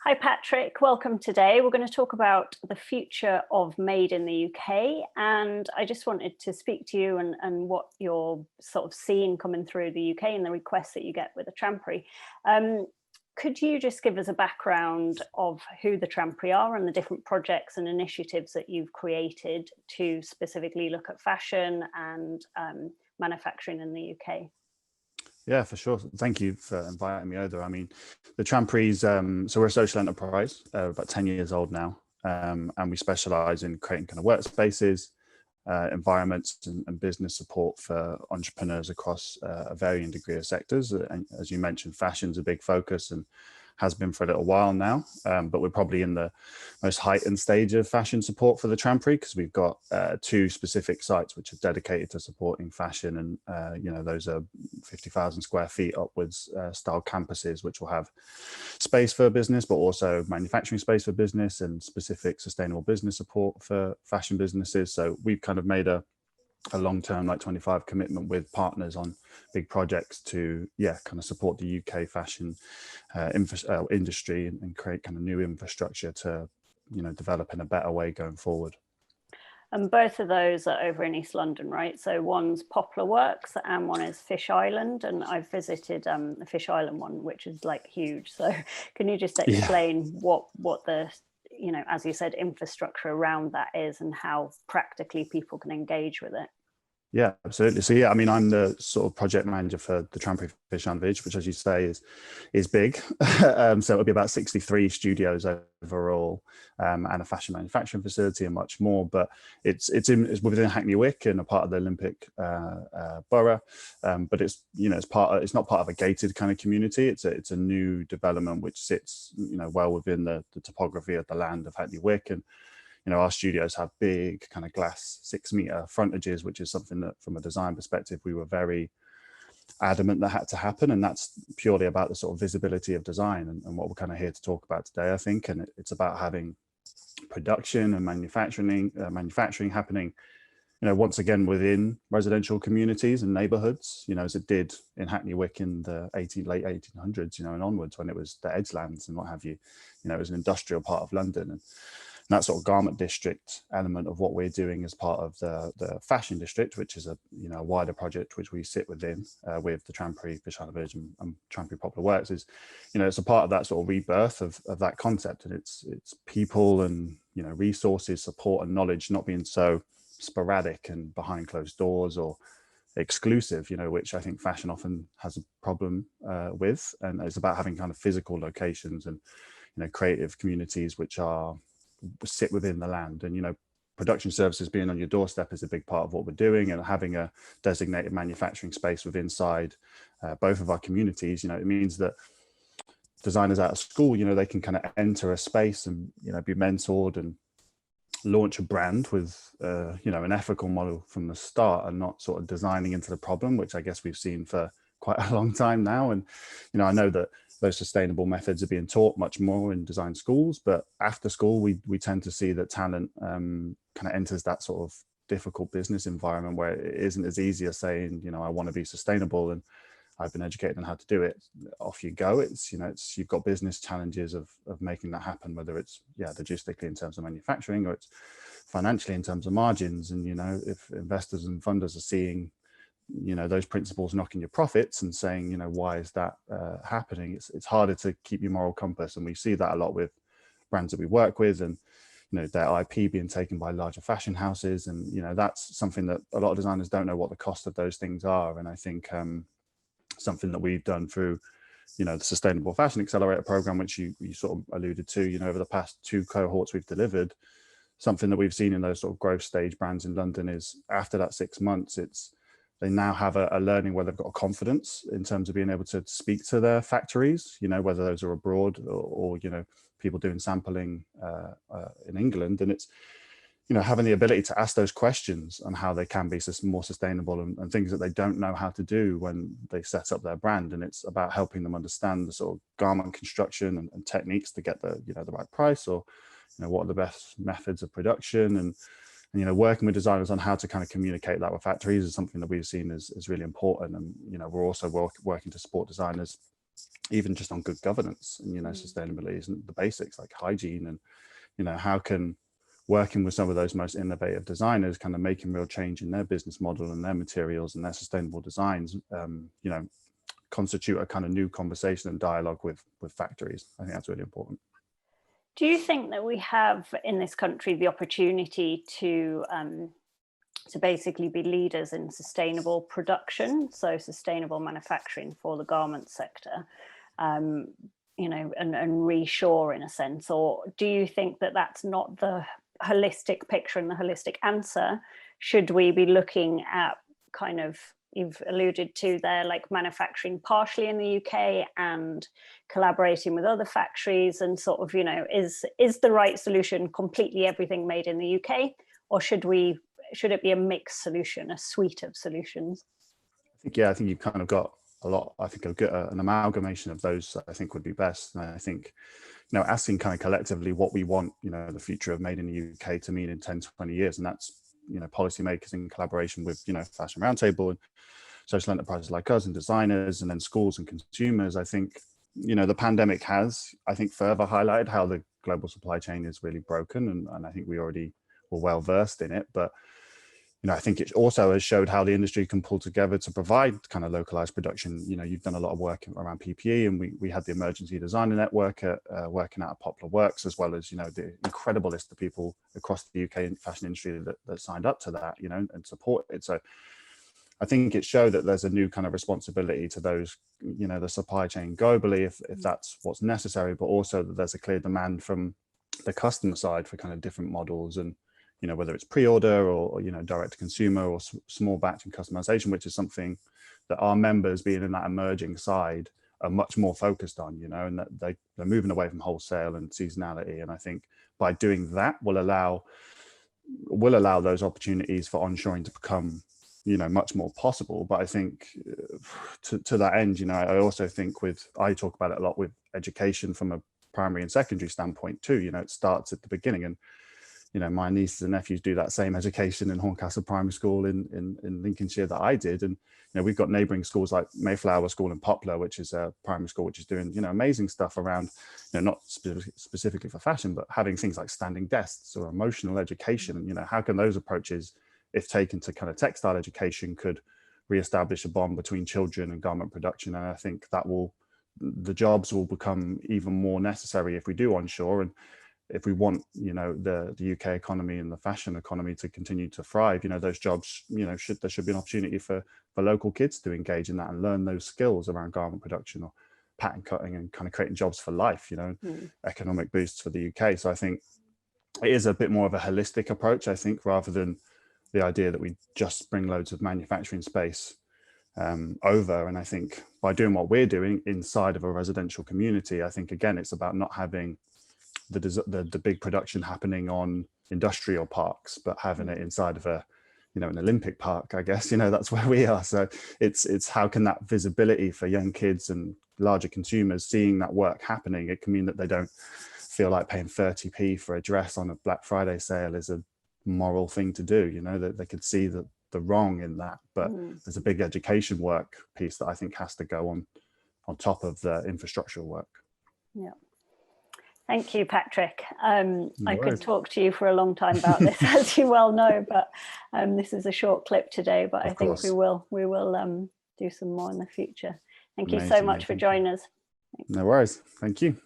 Hi Patrick, welcome today. We're going to talk about the future of Made in the UK, and I just wanted to speak to you and what you're sort of seeing coming through the UK and the requests that you get with the Trampery. Could you just give us a background of who the Trampery are and the different projects and initiatives that you've created to specifically look at fashion and manufacturing in the UK? Yeah, for sure. Thank you for inviting me over. I mean, the Trampery's, so we're a social enterprise, about 10 years old now, and we specialize in creating kind of workspaces, environments and business support for entrepreneurs across a varying degree of sectors. And as you mentioned, fashion's a big focus and has been for a little while now, but we're probably in the most heightened stage of fashion support for the Trampery because we've got two specific sites which are dedicated to supporting fashion, and those are 50,000 square feet upwards style campuses which will have space for business but also manufacturing space for business and specific sustainable business support for fashion businesses. So we've kind of made a long-term, like 25 commitment with partners on big projects to kind of support the UK fashion industry and create kind of new infrastructure to develop in a better way going forward. And both of those are over in East London, right? So one's Poplar Works and one is Fish Island, and I've visited the Fish Island one, which is like huge. So can you just explain what the, as you said, infrastructure around that is and how practically people can engage with it? Yeah, absolutely. So I mean, I'm the sort of project manager for the Trampery Fish Island Village, which, as you say, is big. So it'll be about 63 studios overall, and a fashion manufacturing facility and much more. But it's within Hackney Wick and a part of the Olympic borough. But it's it's not part of a gated kind of community. It's a new development which sits well within the topography of the land of Hackney Wick. And our studios have big kind of glass 6-meter frontages, which is something that from a design perspective, we were very adamant that had to happen. And that's purely about the sort of visibility of design and what we're kind of here to talk about today, I think. And it's about having production and manufacturing happening, once again, within residential communities and neighborhoods, as it did in Hackney Wick in the late 1800s, and onwards when it was the Edgelands and what have you. It was an industrial part of London. And that sort of garment district element of what we're doing as part of the fashion district, which is a wider project which we sit within with the Trampery Fish Island Village and Trampery Poplar Works, is it's a part of that sort of rebirth of that concept, and it's people and resources, support and knowledge not being so sporadic and behind closed doors or exclusive, which I think fashion often has a problem with. And it's about having kind of physical locations and creative communities which sit within the land. And production services being on your doorstep is a big part of what we're doing, and having a designated manufacturing space within inside both of our communities, it means that designers out of school, they can kind of enter a space and be mentored and launch a brand with an ethical model from the start, and not sort of designing into the problem, which I guess we've seen for quite a long time now. And I know that those sustainable methods are being taught much more in design schools, but after school we tend to see that talent kind of enters that sort of difficult business environment where it isn't as easy as saying, I want to be sustainable and I've been educated on how to do it. Off you go. It's you've got business challenges of making that happen, whether it's logistically in terms of manufacturing or it's financially in terms of margins. And if investors and funders are seeing those principles knocking your profits and saying, why is that happening? It's harder to keep your moral compass. And we see that a lot with brands that we work with, and their IP being taken by larger fashion houses. And that's something that a lot of designers don't know what the cost of those things are. And I think something that we've done through the Sustainable Fashion Accelerator program, which you sort of alluded to, over the past 2 cohorts we've delivered, something that we've seen in those sort of growth stage brands in London is after that 6 months, they now have a learning where they've got a confidence in terms of being able to speak to their factories, whether those are abroad or people doing sampling in England. And it's, having the ability to ask those questions on how they can be more sustainable and things that they don't know how to do when they set up their brand. And it's about helping them understand the sort of garment construction and techniques to get the right price, or, what are the best methods of production, and working with designers on how to kind of communicate that with factories is something that we've seen is really important. And we're also working to support designers even just on good governance and, sustainability isn't the basics like hygiene and, how can working with some of those most innovative designers kind of making real change in their business model and their materials and their sustainable designs, constitute a kind of new conversation and dialogue with factories. I think that's really important. Do you think that we have in this country the opportunity to basically be leaders in sustainable production, so sustainable manufacturing for the garment sector, and reshore in a sense? Or do you think that that's not the holistic picture and the holistic answer? Should we be looking at kind of, you've alluded to there, like manufacturing partially in the UK and collaborating with other factories and sort of, is the right solution completely everything made in the UK? Or should it be a mixed solution, a suite of solutions? I think you've kind of got a lot. I think an amalgamation of those, I think, would be best. And I think, asking kind of collectively what we want, the future of made in the UK to mean in 10, 20 years. And that's, policymakers in collaboration with, Fashion Roundtable and social enterprises like us and designers and then schools and consumers. I think, the pandemic has, I think, further highlighted how the global supply chain is really broken. And I think we already were well versed in it. But I think it also has showed how the industry can pull together to provide kind of localized production. You've done a lot of work around PPE, and we had the emergency designer network working out of Poplar Works, as well as, the incredible list of people across the UK fashion industry that signed up to that, and support it. So I think it showed that there's a new kind of responsibility to those, the supply chain globally, if that's what's necessary, but also that there's a clear demand from the customer side for kind of different models and, whether it's pre-order or direct to consumer or small batch and customization, which is something that our members, being in that emerging side, are much more focused on, and that they're moving away from wholesale and seasonality. And I think by doing that will allow those opportunities for onshoring to become, much more possible. But I think to that end, I also think I talk about it a lot with education from a primary and secondary standpoint too. It starts at the beginning, and my nieces and nephews do that same education in Horncastle Primary School in Lincolnshire that I did. And, we've got neighbouring schools like Mayflower School in Poplar, which is a primary school, which is doing, amazing stuff around, not specifically for fashion, but having things like standing desks or emotional education. And, how can those approaches, if taken to kind of textile education, could reestablish a bond between children and garment production? And I think the jobs will become even more necessary if we do onshore. And if we want, the UK economy and the fashion economy to continue to thrive, those jobs, there should be an opportunity for local kids to engage in that and learn those skills around garment production or pattern cutting and kind of creating jobs for life, economic boosts for the UK. So I think it is a bit more of a holistic approach, I think, rather than the idea that we just bring loads of manufacturing space over. And I think by doing what we're doing inside of a residential community, I think, again, it's about not having the big production happening on industrial parks, but having it inside of an Olympic park, I guess, that's where we are. So it's how can that visibility for young kids and larger consumers seeing that work happening, it can mean that they don't feel like paying 30p for a dress on a Black Friday sale is a moral thing to do, that they could see the wrong in that. But there's a big education work piece that I think has to go on top of the infrastructural work. Yeah. Thank you, Patrick. I could talk to you for a long time about this, as you well know, but this is a short clip today, but I think we will do some more in the future. Thank you so much for joining us. No worries. Thank you.